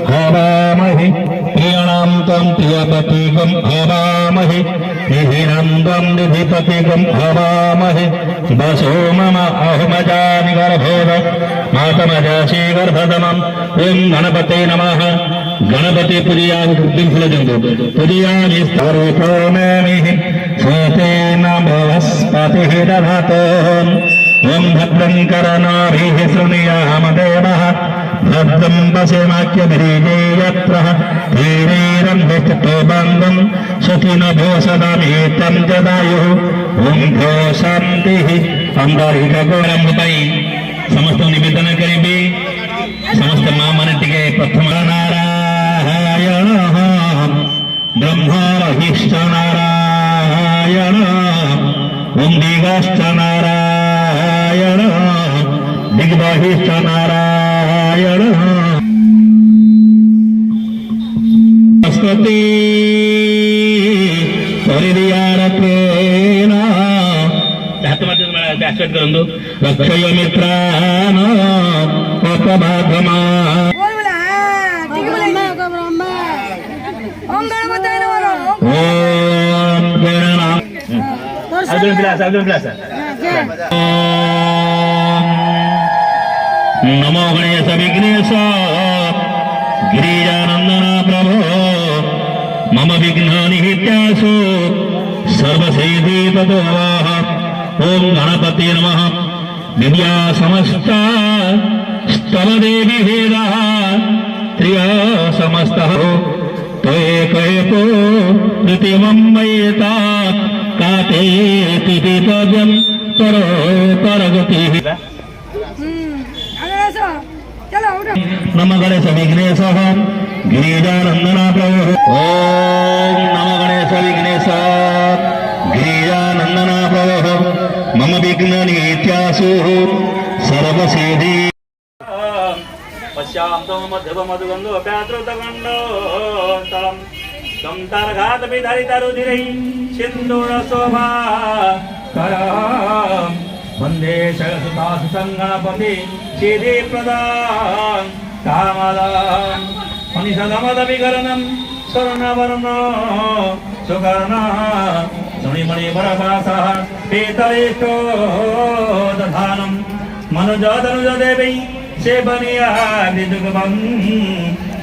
हवामहे प्रियणां त्वं प्रियपतिगं हवामहे निधिनन्दं निधिपतिगं हवामहे वसो मम अहमजानि गर्भोद मातमजासि गर्भदमम् ॐ गणपते नमः गणपति पूजयामि फलजन्तु पूजयामि सर्वतोमेमिः स्वतेन बृहस्पतिः दधातु ॐ भद्रं कर्णाभिः शृणुयाम देवः भद्रं पश्येमाख्यभिरीजे यत्रः धीरेरं दृष्टो बन्धं सुखिनो सदामेतं जदायुः ॐ भो शान्तिः अंगारिकगौरम्भपै समस्त निवेदन करेंगे समस्त महामनटिके प्रथम नारायण ब्रह्महिष्ठ नारायण दिगाश्च नारायण दिग्बहिश्च नारायण सरस्वती परिदियारत्वेन रक्षय मित्रान अपभागमा नमो गणेश विघ्नेश गिरिजानंदन प्रभो मम विघ्नानि नित्यासु सर्वसिद्धि तद्वाह ओम गणपति नमः विद्या समस्त स्तव देवी भेदा त्रिय समस्त तयको ऋतिमयता काते तिथिपद्यम तरो परगति नम गणेश विघ्नेश गिरिजानंदन प्रभु ओम नम गणेश विघ्नेश गिरिजानंदन प्रभु मम विघ्नानि नित्यासु सर्वसिद्धि पश्यामतो मध्यमधुगन्धो व्यातृतगण्डोत्तरं संतारघातविधारितरुधिरैः सिन्दूरशोभा करं वन्दे शयसुतासु सङ्गणपति सिद्धिप्रदां कामदां मनिषदमदविकरणं स्वर्णवर्णो सुकर्णः मणिमणिवरवासः पीतयेष्टो दधानं मनुजदनुजदेवै सेवनिया निजुगमं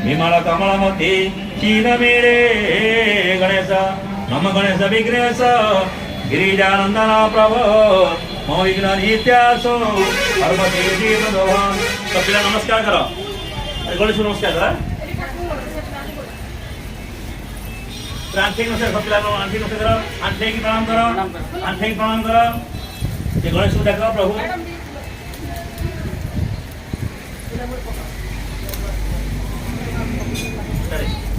विमलकमलमति क्षीणमेरे गणेश नम गणेश विघ्नेश गिरिजानंदन प्रभो मम विघ्नानि नित्यासु सर्वसिद्धि प्रदां सब पिला नमस्कार करो गणेश नमस्कार करो आंटी नमस्कार सब पिला आंटी नमस्कार करो आंटी की प्रणाम करो आंटी की प्रणाम करो ये गणेश को देखो प्रभु Sorry.